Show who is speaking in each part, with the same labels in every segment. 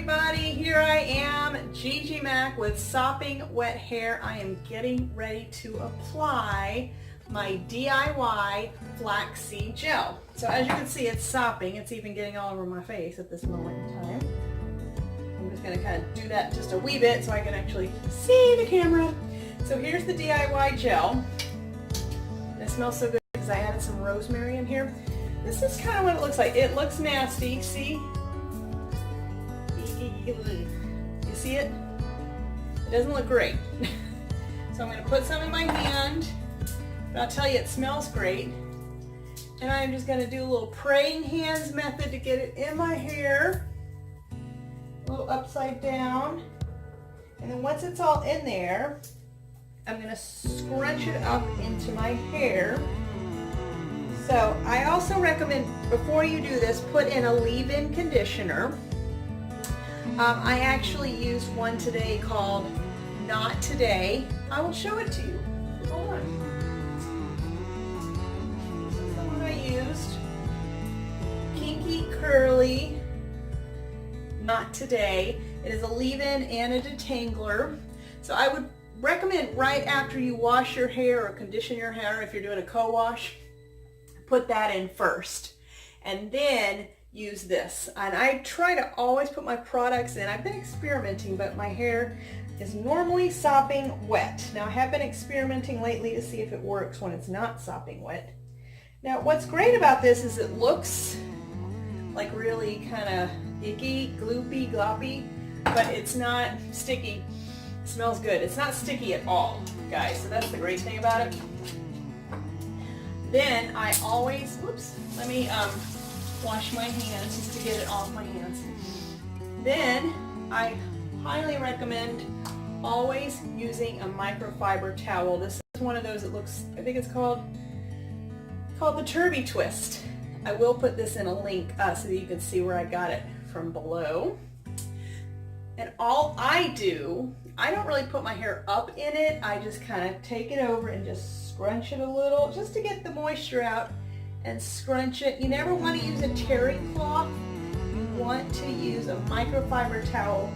Speaker 1: everybody, here I am, Gigi Mac with Sopping Wet Hair. I am getting ready to apply my DIY flaxseed gel. So as you can see, it's sopping. It's even getting all over my face at this moment in time. I'm just going to kind of do that just a wee bit so I can actually see the camera. So here's the DIY gel. It smells so good because I added some rosemary in here. This is kind of what it looks like. It looks nasty, see? You see it? It doesn't look great. So I'm going to put some in my hand, but I'll tell you it smells great. And I'm just going to do a little praying hands method to get it in my hair. A little upside down. And then once it's all in there, I'm going to scrunch it up into my hair. So I also recommend, before you do this, put in a leave-in conditioner. I actually used one today called Not Today. I will show it to you. Hold on. This is the one I used. Kinky Curly Not Today. It is a leave-in and a detangler. So I would recommend right after you wash your hair or condition your hair, if you're doing a co-wash, put that in first. And then use this. And I try to always put my products in. I've been experimenting, but my hair is normally sopping wet. Now I have been experimenting lately to see if it works when it's not sopping wet. Now what's great about this is it looks like really kind of icky, gloopy, gloppy, but it's not sticky. It smells good. It's not sticky at all, guys, so that's the great thing about it. Then I always, whoops, let me wash my hands just to get it off my hands. Then I highly recommend always using a microfiber towel. This is one of those that looks, I think it's called the Turby Twist. I will put this in a link so that you can see where I got it from below. And all I do, I don't really put my hair up in it. I just kind of take it over and just scrunch it a little just to get the moisture out and scrunch it. You never want to use a terry cloth. You want to use a microfiber towel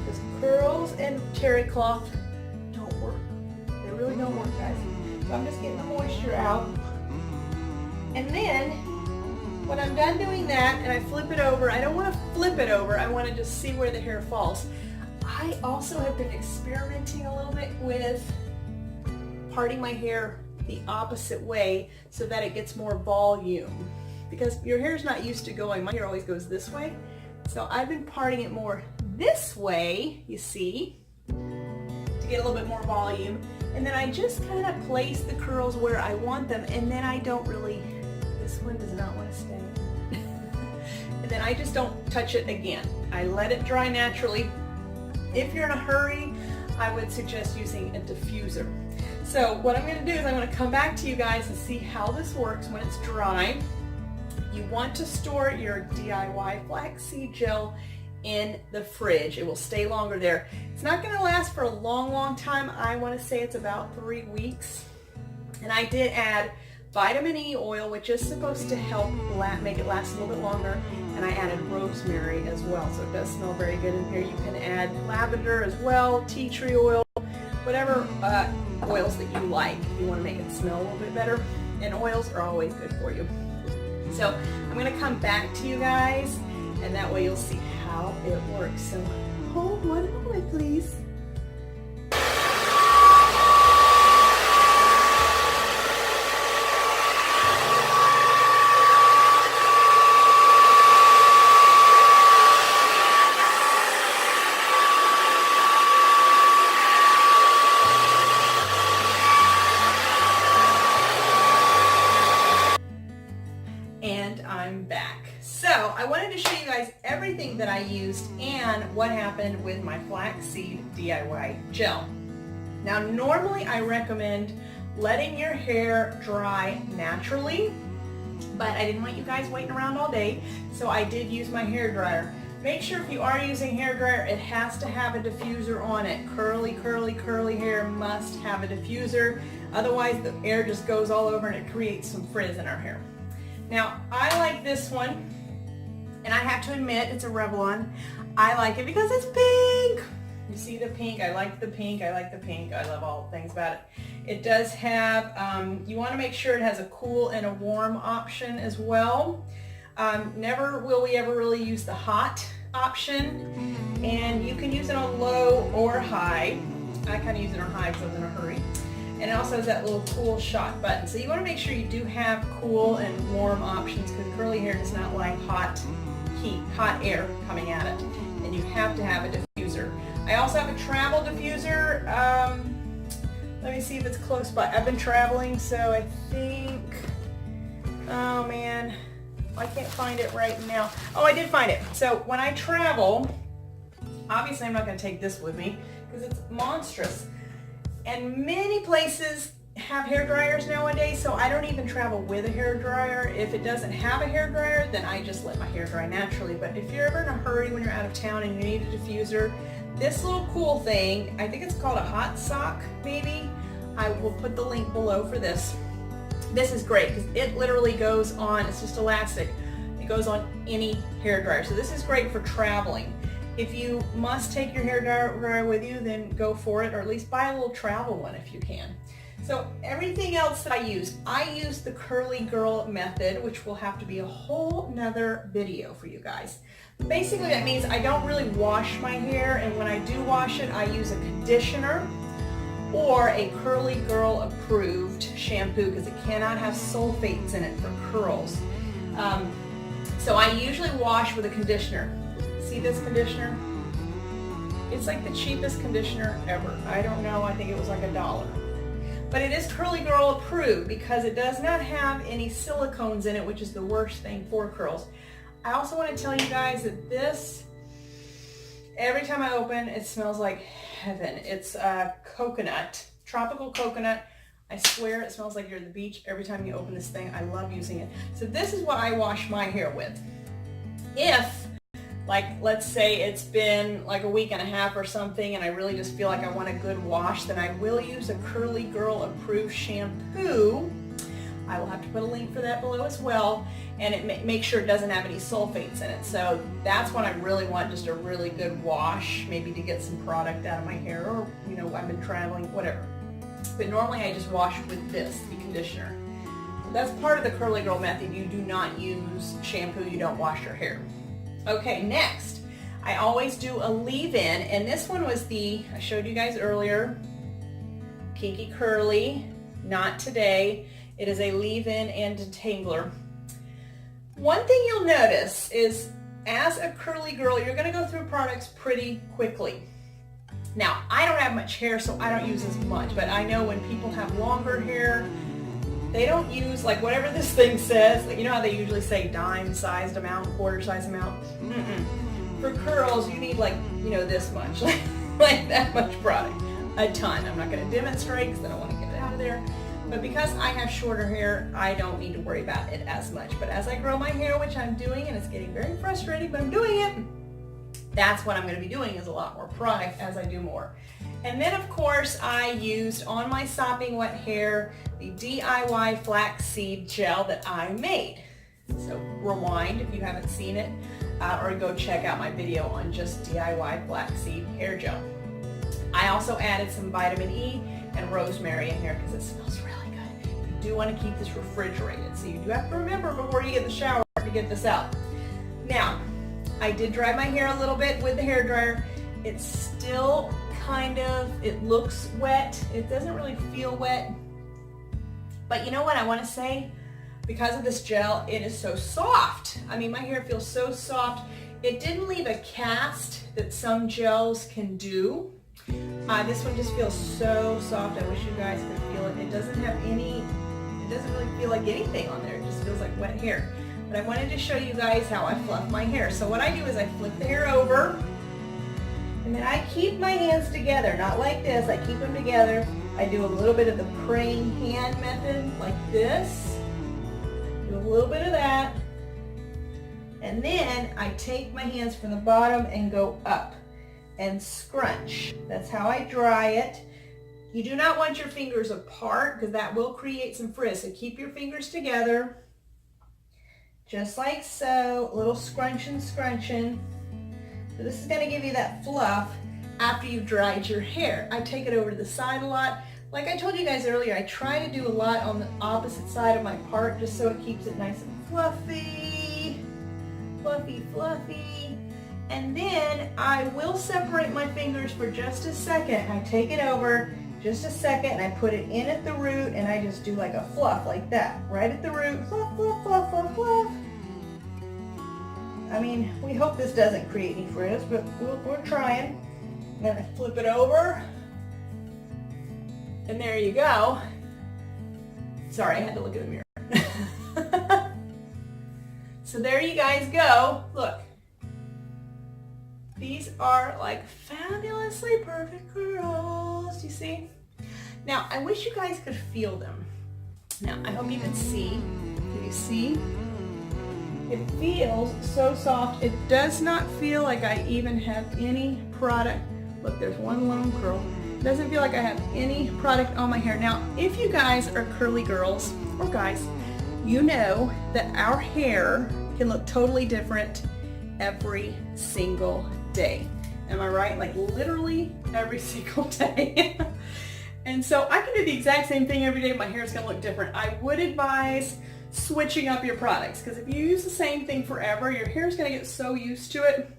Speaker 1: because curls and terry cloth don't work. They really don't work, guys. So I'm just getting the moisture out. And then when I'm done doing that and I flip it over, I don't want to flip it over. I want to just see where the hair falls. I also have been experimenting a little bit with parting my hair the opposite way so that it gets more volume, because your hair is not used to going, my hair always goes this way, so I've been parting it more this way, you see, to get a little bit more volume, and then I just kind of place the curls where I want them, and then I don't really, this one does not want to stay, and then I just don't touch it again. I let it dry naturally. If you're in a hurry, I would suggest using a diffuser. So what I'm going to do is I'm going to come back to you guys and see how this works when it's dry. You want to store your DIY flaxseed gel in the fridge. It will stay longer there. It's not going to last for a long time. I want to say it's about 3 weeks. And I did add vitamin E oil, which is supposed to help make it last a little bit longer. And I added rosemary as well, so it does smell very good in here. You can add lavender as well, tea tree oil, whatever oils that you like if you want to make it smell a little bit better. And oils are always good for you. So I'm going to come back to you guys, and that way you'll see how it works. So hold one moment, please. I'm back. So I wanted to show you guys everything that I used and what happened with my flaxseed DIY gel. Now normally I recommend letting your hair dry naturally, but I didn't want you guys waiting around all day, so I did use my hair dryer. Make sure if you are using hair dryer, it has to have a diffuser on it. Curly hair must have a diffuser, otherwise the air just goes all over and it creates some frizz in our hair. Now I like this one. And I have to admit, it's a Revlon. I like it because it's pink. You see the pink? I like the pink. I like the pink. I love all things about it. It does have, you want to make sure it has a cool and a warm option as well. Never will we ever really use the hot option. And you can use it on low or high. I kind of use it on high because I was in a hurry. And it also has that little cool shot button. So you want to make sure you do have cool and warm options because curly hair does not like hot air coming at it. And you have to have a diffuser. I also have a travel diffuser. Let me see if it's close by. I've been traveling, so I think, oh man, I can't find it right now. Oh, I did find it. So when I travel, obviously I'm not going to take this with me because it's monstrous. And many places have hair dryers nowadays, so I don't even travel with a hair dryer. If it doesn't have a hair dryer, then I just let my hair dry naturally. But if you're ever in a hurry when you're out of town and you need a diffuser, this little cool thing, I think it's called a hot sock maybe. I will put the link below for this. This is great because it literally goes on, it's just elastic. It goes on any hair dryer. So this is great for traveling. If you must take your hair dryer with you, then go for it, or at least buy a little travel one if you can. So everything else that I use the curly girl method, which will have to be a whole nother video for you guys. Basically that means I don't really wash my hair, and when I do wash it, I use a conditioner or a curly girl approved shampoo because it cannot have sulfates in it for curls. So I usually wash with a conditioner. See this conditioner? It's like the cheapest conditioner ever. I don't know, I think it was like $1. But it is curly girl approved because it does not have any silicones in it, which is the worst thing for curls. I also want to tell you guys that this, every time I open, it smells like heaven. It's coconut, tropical coconut. I swear it smells like you're at the beach every time you open this thing. I love using it. So this is what I wash my hair with. If, like, let's say it's been like a week and a half or something and I really just feel like I want a good wash, then I will use a curly girl approved shampoo. I will have to put a link for that below as well, and it make sure it doesn't have any sulfates in it. So that's when I really want just a really good wash, maybe to get some product out of my hair, or you know, I've been traveling, whatever. But normally I just wash with this, the conditioner. That's part of the curly girl method. You do not use shampoo, you don't wash your hair. Okay, next, I always do a leave-in, and this one was I showed you guys earlier, Kinky Curly, not today. It is a leave-in and detangler. One thing you'll notice is, as a curly girl, you're going to go through products pretty quickly. Now, I don't have much hair, so I don't use as much, but I know when people have longer hair, they don't use, like, whatever this thing says. Like, you know how they usually say dime-sized amount, quarter-sized amount? For curls, you need, like, you know, this much, like that much product. A ton. I'm not going to demonstrate because I don't want to get it out of there. But because I have shorter hair, I don't need to worry about it as much. But as I grow my hair, which I'm doing, and it's getting very frustrating, but I'm doing it, that's what I'm going to be doing, is a lot more product as I do more. And then, of course, I used on my sopping wet hair the DIY flaxseed gel that I made. So rewind if you haven't seen it, or go check out my video on just DIY flaxseed hair gel. I also added some vitamin E and rosemary in here because it smells really good. You do want to keep this refrigerated, so you do have to remember before you get in the shower to get this out. Now, I did dry my hair a little bit with the hair dryer. It's still kind of, it looks wet. It doesn't really feel wet. But you know what I want to say? Because of this gel, it is so soft. I mean, my hair feels so soft. It didn't leave a cast that some gels can do. This one just feels so soft. I wish you guys could feel it. It doesn't have any, it doesn't really feel like anything on there. It just feels like wet hair. But I wanted to show you guys how I fluff my hair. So what I do is I flip the hair over, and then I keep my hands together, not like this. I keep them together. I do a little bit of the praying hand method, like this. Do a little bit of that. And then I take my hands from the bottom and go up and scrunch. That's how I dry it. You do not want your fingers apart because that will create some frizz. So keep your fingers together just like so, a little scrunching. So this is gonna give you that fluff after you've dried your hair. I take it over to the side a lot. Like I told you guys earlier, I try to do a lot on the opposite side of my part just so it keeps it nice and fluffy. And then I will separate my fingers for just a second. I take it over just a second and I put it in at the root and I just do like a fluff like that. Right at the root, fluff. I mean, we hope this doesn't create any frizz, but we're trying. Then I flip it over. And there you go. Sorry, I had to look in the mirror. So there you guys go. Look. These are like fabulously perfect curls. You see? Now, I wish you guys could feel them. Now, I hope you can see. Can you see? It feels so soft. It does not feel like I even have any product. Look, there's one lone curl. It doesn't feel like I have any product on my hair. Now, if you guys are curly girls or guys, you know that our hair can look totally different every single day. Am I right? Like literally every single day. And so I can do the exact same thing every day. My hair is going to look different. I would advise switching up your products because if you use the same thing forever, your hair is going to get so used to it.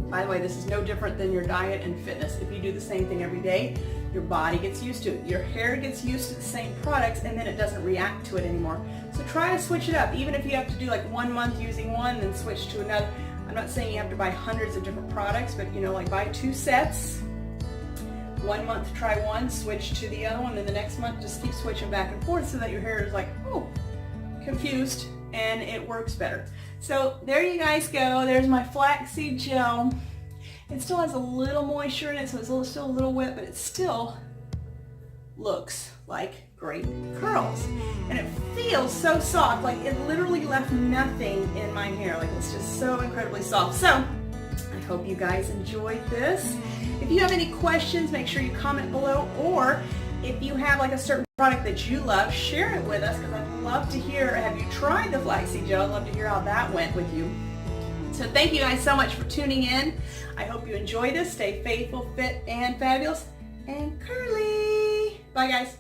Speaker 1: By the way, this is no different than your diet and fitness. If you do the same thing every day, your body gets used to it. Your hair gets used to the same products and then it doesn't react to it anymore. So try to switch it up. Even if you have to do like 1 month using one, then switch to another. I'm not saying you have to buy hundreds of different products, but you know, like buy 2 sets. 1 month try one, switch to the other one, and the next month just keep switching back and forth so that your hair is like, oh, confused, and it works better. So there you guys go. There's my flaxseed gel. It still has a little moisture in it, so it's still a little wet, but it still looks like great curls. And it feels so soft, like it literally left nothing in my hair. Like it's just so incredibly soft. So I hope you guys enjoyed this. If you have any questions, make sure you comment below, or if you have like a certain product that you love, share it with us because I'd love to hear, have you tried the flaxseed gel? I'd love to hear how that went with you. So thank you guys so much for tuning in. I hope you enjoy this. Stay faithful, fit, and fabulous, and curly. Bye guys.